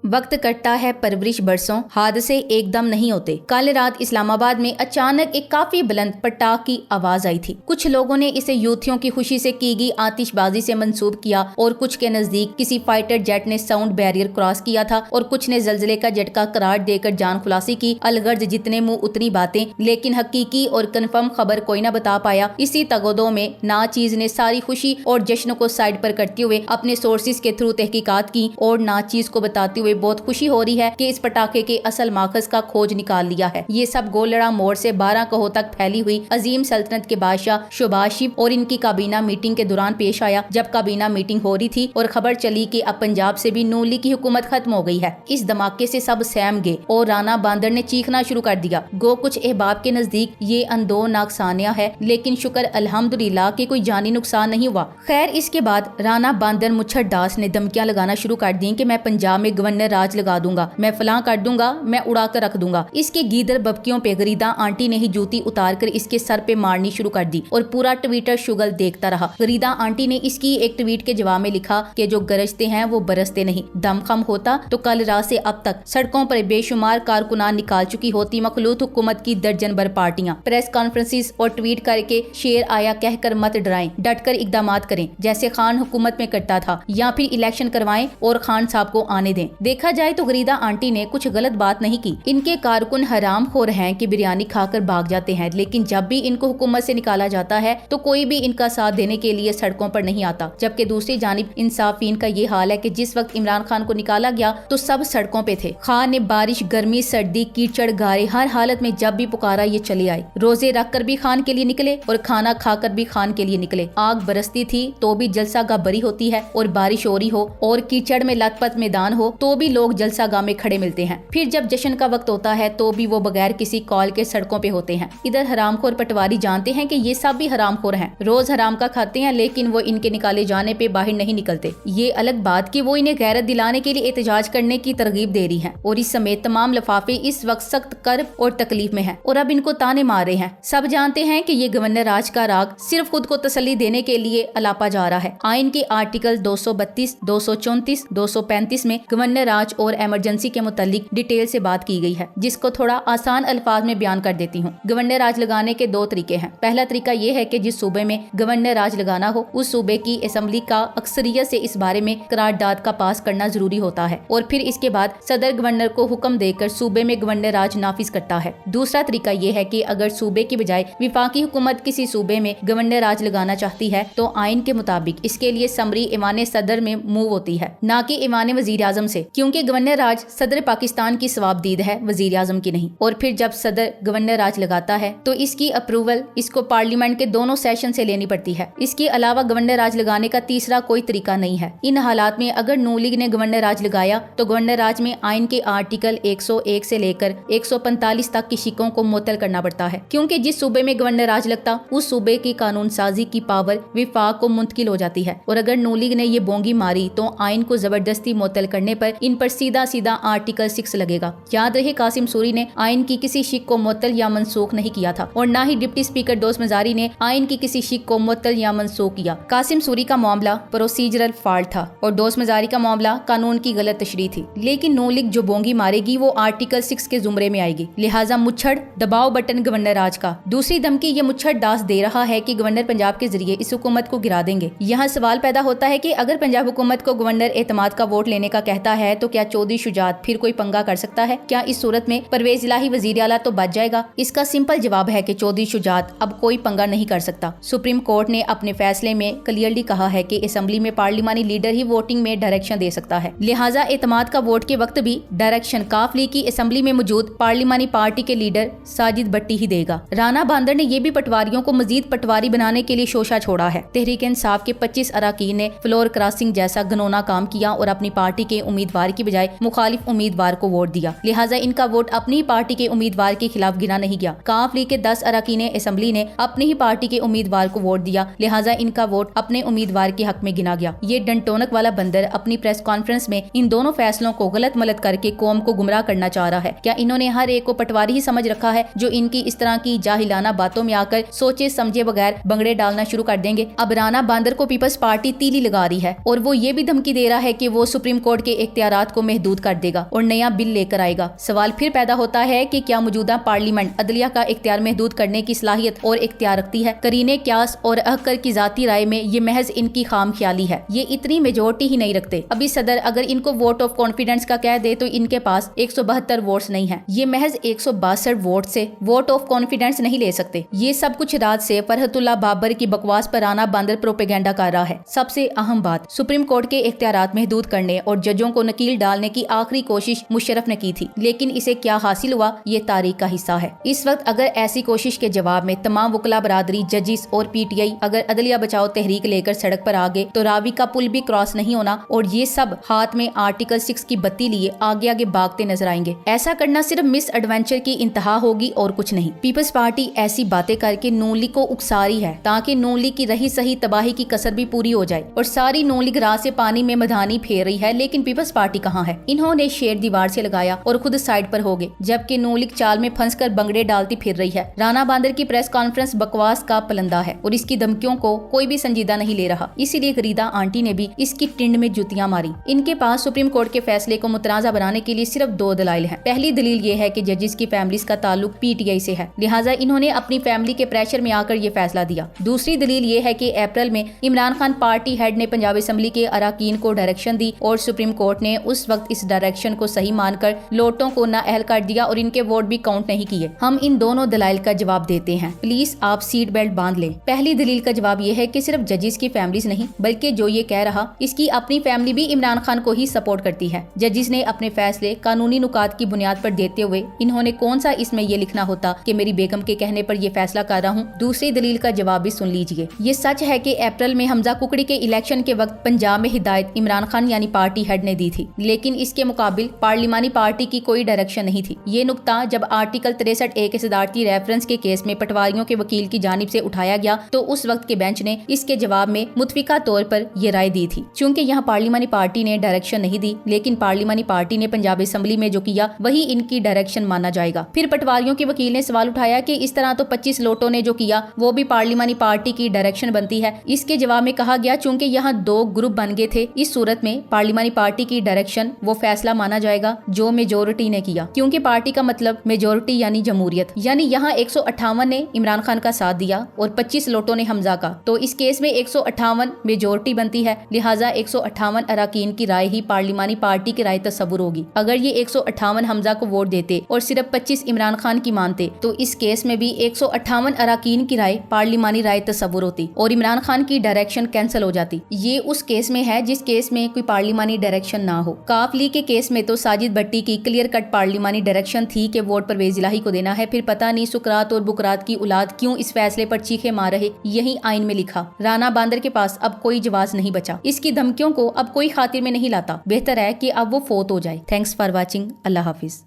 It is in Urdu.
وقت کٹتا ہے پرورش برسوں، حادثے ایک دم نہیں ہوتے۔ کل رات اسلام آباد میں اچانک ایک کافی بلند پٹاخ کی آواز آئی تھی۔ کچھ لوگوں نے اسے یوتھیوں کی خوشی سے کی گئی آتش بازی سے منسوب کیا اور کچھ کے نزدیک کسی فائٹر جیٹ نے ساؤنڈ بیریئر کراس کیا تھا اور کچھ نے زلزلے کا جھٹکا قرار دے کر جان خلاصی کی۔ الغرض جتنے منہ اتنی باتیں، لیکن حقیقی اور کنفرم خبر کوئی نہ بتا پایا۔ اسی تگودو میں ناچیز نے ساری خوشی اور جشن کو سائڈ پر کرتے ہوئے اپنے سورسز کے تھرو تحقیقات کی اور ناچیز کو بتاتے ہوئے بہت خوشی ہو رہی ہے کہ اس پٹاخے کے اصل ماخذ کا کھوج نکال لیا ہے۔ یہ سب گولڑا موڑ سے 12 کوہ تک پھیلی ہوئی عظیم سلطنت کے بادشاہ شہباز شریف اور ان کی کابینہ میٹنگ کے دوران پیش آیا، جب کابینہ میٹنگ ہو رہی تھی اور خبر چلی کہ اب پنجاب سے بھی نون لیگ کی حکومت ختم ہو گئی ہے۔ اس دھماکے سے سب سہم گئے اور رانا باندر نے چیخنا شروع کر دیا۔ گو کچھ احباب کے نزدیک یہ اندوناک سانیہ ہے، لیکن شکر الحمدللہ کہ کوئی جانی نقصان نہیں ہوا۔ خیر اس کے بعد رانا باندر مچھر ڈاس نے دھمکیاں لگانا شروع کر دیں کہ میں پنجاب میں گورنر راج لگا دوں گا، میں فلاں کر دوں گا، میں اڑا کر رکھ دوں گا۔ اس کے گیدر ببکیوں پہ غریدہ آنٹی نے ہی جوتی اتار کر اس کے سر پہ مارنی شروع کر دی اور پورا ٹویٹر شگل دیکھتا رہا۔ غریدہ آنٹی نے اس کی ایک ٹویٹ کے جواب میں لکھا کہ جو گرجتے ہیں وہ برستے نہیں، دم خم ہوتا تو کل رات سے اب تک سڑکوں پر بے شمار کارکنان نکال چکی ہوتی مخلوط حکومت کی درجن بھر پارٹیاں۔ پریس کانفرنسز اور ٹویٹ کر کے شیر آیا کہہ کر مت ڈرائیں، ڈٹ کر اقدامات کریں جیسے خان حکومت میں کرتا تھا، یا پھر الیکشن کروائیں اور خان صاحب کو آنے دیں۔ دیکھا جائے تو غریدہ آنٹی نے کچھ غلط بات نہیں کی۔ ان کے کارکن حرام خور ہیں کہ بریانی کھا کر بھاگ جاتے ہیں، لیکن جب بھی ان کو حکومت سے نکالا جاتا ہے تو کوئی بھی ان کا ساتھ دینے کے لیے سڑکوں پر نہیں آتا، جبکہ دوسری جانب انصافین کا یہ حال ہے کہ جس وقت عمران خان کو نکالا گیا تو سب سڑکوں پہ تھے۔ خان نے بارش، گرمی، سردی، کیچڑ، گارے، ہر حالت میں جب بھی پکارا یہ چلے آئے۔ روزے رکھ کر بھی خان کے لیے نکلے اور کھانا کھا کر بھی خان کے لیے نکلے۔ آگ برستی تھی تو بھی جلسہ گاہ بری ہوتی ہے، اور بارش ہو رہی ہو اور کیچڑ میں لت پت میدان ہو تو بھی لوگ جلسہ گاہ میں کھڑے ملتے ہیں۔ پھر جب جشن کا وقت ہوتا ہے تو بھی وہ بغیر کسی کال کے سڑکوں پہ ہوتے ہیں۔ ادھر حرام خور پٹواری جانتے ہیں کہ یہ سب بھی حرام خور ہیں، روز حرام کا کھاتے ہیں، لیکن وہ ان کے نکالے جانے پہ باہر نہیں نکلتے۔ یہ الگ بات کہ وہ انہیں غیرت دلانے کے لیے احتجاج کرنے کی ترغیب دے رہی ہیں، اور اس سمیت تمام لفافے اس وقت سخت کرب اور تکلیف میں ہیں اور اب ان کو تانے مار رہے ہیں۔ سب جانتے ہیں کہ یہ گورنر راج کا راگ صرف خود کو تسلی دینے کے لیے الاپا جا رہا ہے۔ آئین کے آرٹیکل 232، 234، 235 میں گورنر راج اور ایمرجنسی کے متعلق ڈیٹیل سے بات کی گئی ہے، جس کو تھوڑا آسان الفاظ میں بیان کر دیتی ہوں۔ گورنر راج لگانے کے 2 طریقے ہیں۔ پہلا طریقہ یہ ہے کہ جس صوبے میں گورنر راج لگانا ہو اس صوبے کی اسمبلی کا اکثریت سے اس بارے میں قرارداد کا پاس کرنا ضروری ہوتا ہے، اور پھر اس کے بعد صدر گورنر کو حکم دے کر صوبے میں گورنر راج نافذ کرتا ہے۔ دوسرا طریقہ یہ ہے کہ اگر صوبے کی بجائے وفاقی حکومت کسی صوبے میں گورنر راج لگانا چاہتی ہے تو آئین کے مطابق اس کے لیے سمری ایوان صدر میں موو ہوتی ہے، نہ کہ ایوان وزیر اعظم سے، کیونکہ گورنر راج صدر پاکستان کی ثواب دید ہے، وزیر اعظم کی نہیں۔ اور پھر جب صدر گورنر راج لگاتا ہے تو اس کی اپروول اس کو پارلیمنٹ کے دونوں سیشن سے لینی پڑتی ہے۔ اس کے علاوہ گورنر راج لگانے کا تیسرا کوئی طریقہ نہیں ہے۔ ان حالات میں اگر نون لیگ نے گورنر راج لگایا تو گورنر راج میں آئین کے آرٹیکل 101 سے لے کر 145 تک کی شقوں کو معطل کرنا پڑتا ہے، کیونکہ جس صوبے میں گورنر راج لگتا اس صوبے کی قانون سازی کی پاور وفاق کو منتقل ہو جاتی ہے، اور اگر نون لیگ نے یہ بونگی ماری تو آئین کو زبردستی معطل کرنے پر ان پر سیدھا سیدھا آرٹیکل 6 لگے گا۔ یاد رہے قاسم سوری نے آئین کی کسی شق کو معطل یا منسوخ نہیں کیا تھا، اور نہ ہی ڈپٹی اسپیکر دوست مزاری نے آئین کی کسی شق کو معطل یا منسوخ کیا۔ قاسم سوری کا معاملہ پروسیجرل فالٹ تھا اور دوست مزاری کا معاملہ قانون کی غلط تشریح تھی، لیکن نون لیگ جو بونگی مارے گی وہ آرٹیکل 6 کے زمرے میں آئے گی، لہٰذا مچھڑ دباؤ بٹن گورنر راج کا۔ دوسری دھمکی یہ مچھڑ ڈاس دے رہا ہے کہ گورنر پنجاب کے ذریعے اس حکومت کو گرا دیں گے۔ یہاں سوال پیدا ہوتا ہے کہ اگر پنجاب حکومت کو گورنر اعتماد کا ووٹ لینے کا کہتا ہے تو کیا چودھری شجاعت پھر کوئی پنگا کر سکتا ہے؟ کیا اس صورت میں پرویز الہی وزیر اعلیٰ تو بچ جائے گا؟ اس کا سمپل جواب ہے کہ چودھری شجاعت اب کوئی پنگا نہیں کر سکتا۔ سپریم کورٹ نے اپنے فیصلے میں کلیئرلی کہا ہے کہ اسمبلی میں پارلیمانی لیڈر ہی ووٹنگ میں ڈائریکشن دے سکتا ہے، لہٰذا اعتماد کا ووٹ کے وقت بھی ڈائریکشن کاف لیگ کی اسمبلی میں موجود پارلیمانی پارٹی کے لیڈر ساجد بٹی ہی دے گا۔ رانا باندر نے یہ بھی پٹواریوں کو مزید پٹواری بنانے کے لیے شوشہ چھوڑا ہے۔ تحریک انصاف کے 25 اراکین نے فلور کراسنگ جیسا گھنونا کام کیا اور اپنی پارٹی کے امیدوار کی بجائے مخالف امیدوار کو ووٹ دیا، لہٰذا ان کا ووٹ اپنی پارٹی کے امیدوار کے خلاف گنا نہیں گیا۔ کاف لیگ کے 10 اراکین اسمبلی نے اپنی ہی پارٹی کے امیدوار کو ووٹ دیا، لہٰذا ان کا ووٹ اپنے امیدوار کے حق میں گنا گیا۔ یہ ڈنٹونک والا بندر اپنی پریس کانفرنس میں ان دونوں فیصلوں کو غلط ملت کر کے قوم کو گمراہ کرنا چاہ رہا ہے۔ کیا انہوں نے ہر ایک کو پٹواری ہی سمجھ رکھا ہے جو ان کی اس طرح کی جاہلانہ باتوں میں آ کر سوچے سمجھے بغیر بنگڑے ڈالنا شروع کر دیں گے؟ اب رانا باندر کو پیپلز پارٹی تیلی لگا رہی ہے اور وہ یہ بھی دھمکی دے رہا ہے کہ وہ سپریم کورٹ کے اختیارات اختیارات کو محدود کر دے گا اور نیا بل لے کر آئے گا۔ سوال پھر پیدا ہوتا ہے کہ کیا موجودہ پارلیمنٹ عدلیہ کا اختیار محدود کرنے کی صلاحیت اور اختیار رکھتی ہے؟ قرینِ قیاس اور احکر کی ذاتی رائے میں یہ محض ان کی خام خیالی ہے، یہ اتنی میجورٹی ہی نہیں رکھتے۔ ابھی صدر اگر ان کو ووٹ آف کانفیڈنس کا کہہ دے تو ان کے پاس 172 ووٹس نہیں ہیں، یہ محض 162 ووٹ سے ووٹ آف کانفیڈنس نہیں لے سکتے۔ یہ سب کچھ رات سے فرحت اللہ بابر کی بکواس پر آنا باندر پروپیگنڈا کر رہا ہے۔ سب سے اہم بات، سپریم کورٹ کے اختیارات محدود کرنے اور ججوں کو نکیل ڈالنے کی آخری کوشش مشرف نے کی تھی، لیکن اسے کیا حاصل ہوا یہ تاریخ کا حصہ ہے۔ اس وقت اگر ایسی کوشش کے جواب میں تمام وکلا برادری، ججز اور پی ٹی آئی اگر عدلیہ بچاؤ تحریک لے کر سڑک پر آگے تو راوی کا پل بھی کراس نہیں ہونا اور یہ سب ہاتھ میں آرٹیکل 6 کی بتی لیے آگے آگے بھاگتے نظر آئیں گے۔ ایسا کرنا صرف مس ایڈونچر کی انتہا ہوگی اور کچھ نہیں۔ پیپلز پارٹی ایسی باتیں کر کے نون لیگ کو اکسا رہی ہے تاکہ نون لیگ کی رہی سہی تباہی کی کسر بھی پوری ہو جائے، اور ساری نون لیگ راہ سے پانی میں مدھانی پھیر رہی ہے، لیکن پیپلز پارٹی کہاں ہے؟ انہوں نے شیر دیوار سے لگایا اور خود سائڈ پر ہو گئے، جبکہ نون لیگ چال میں پھنس کر بنگڑے ڈالتی پھر رہی ہے۔ رانا باندر کی پریس کانفرنس بکواس کا پلندہ ہے اور اس کی دھمکیوں کو کوئی بھی سنجیدہ نہیں لے رہا، اسی لیے غریدہ آنٹی نے بھی اس کی ٹنڈ میں جوتیاں ماری۔ ان کے پاس سپریم کورٹ کے فیصلے کو متنازع بنانے کے لیے صرف 2 دلائل ہیں۔ پہلی دلیل یہ ہے کہ ججز کی فیملیز کا تعلق پی ٹی آئی سے ہے، لہٰذا انہوں نے اپنی فیملی کے پریشر میں آ کر یہ فیصلہ دیا۔ دوسری دلیل یہ ہے کہ اپریل میں عمران خان پارٹی ہیڈ نے پنجاب اسمبلی کے اراکین کو ڈائریکشن دی اور سپریم کورٹ نے اس وقت اس ڈائریکشن کو صحیح مان کر لوٹوں کو نااہل کر دیا اور ان کے ووٹ بھی کاؤنٹ نہیں کیے۔ ہم ان دونوں دلائل کا جواب دیتے ہیں، پلیز آپ سیٹ بیلٹ باندھ لیں۔ پہلی دلیل کا جواب یہ ہے کہ صرف ججز کی فیملیز نہیں بلکہ جو یہ کہہ رہا اس کی اپنی فیملی بھی عمران خان کو ہی سپورٹ کرتی ہے۔ ججز نے اپنے فیصلے قانونی نکات کی بنیاد پر دیتے ہوئے انہوں نے کون سا اس میں یہ لکھنا ہوتا کہ میری بیگم کے کہنے پر یہ فیصلہ کر رہا ہوں؟ دوسری دلیل کا جواب بھی سن لیجئے۔ یہ سچ ہے کہ اپریل میں حمزہ ککڑی کے الیکشن کے وقت پنجاب میں ہدایت عمران خان یعنی پارٹی ہیڈ نے دی تھی، لیکن اس کے مقابل پارلیمانی پارٹی کی کوئی ڈائریکشن نہیں تھی۔ یہ نقطہ جب آرٹیکل 63A کے صدارتی ریفرنس کے کیس میں پٹواریوں کے وکیل کی جانب سے اٹھایا گیا تو اس وقت کے بینچ نے اس کے جواب میں متفقہ طور پر یہ رائے دی تھی۔ چونکہ یہاں پارلیمانی پارٹی نے ڈائریکشن نہیں دی، لیکن پارلیمانی پارٹی نے پنجاب اسمبلی میں جو کیا وہی ان کی ڈائریکشن مانا جائے گا۔ پھر پٹواریوں کے وکیل نے سوال اٹھایا کہ اس طرح تو 25 لوٹوں نے جو کیا وہ بھی پارلیمانی پارٹی کی ڈائریکشن بنتی ہے۔ اس کے جواب میں کہا گیا چونکہ یہاں 2 گروپ بن گئے تھے، اس صورت میں پارلیمانی پارٹی کی ڈائریکشن وہ فیصلہ مانا جائے گا جو میجورٹی نے کیا، کیونکہ پارٹی کا مطلب میجورٹی یعنی جمہوریت، یعنی یہاں 158 نے عمران خان کا ساتھ دیا اور 25 لوٹوں نے حمزہ کا، تو اس کیس میں 158 میجورٹی بنتی ہے، لہٰذا 158 اراکین کی رائے ہی پارلیمانی پارٹی کی رائے تصور ہوگی۔ اگر یہ 158 حمزہ کو ووٹ دیتے اور صرف 25 عمران خان کی مانتے تو اس کیس میں بھی 158 اراکین کی رائے پارلیمانی رائے تصور ہوتی اور عمران خان کی ڈائریکشن کینسل ہو جاتی۔ یہ اس کیس میں ہے جس کیس میں کوئی پارلیمانی ڈائریکشن نہ ہو۔ کاف لیگ کے کیس میں تو ساجد بھٹی کی کلیئر کٹ پارلیمانی ڈائریکشن تھی کہ ووٹ پرویز الہی کو دینا ہے، پھر پتہ نہیں سکرات اور بکرات کی اولاد کیوں اس فیصلے پر چیخے مار رہے، یہی آئین میں لکھا۔ رانا باندر کے پاس اب کوئی جواز نہیں بچا، اس کی دھمکیوں کو اب کوئی خاطر میں نہیں لاتا، بہتر ہے کہ اب وہ فوت ہو جائے۔ تھینکس فار واچنگ، اللہ حافظ۔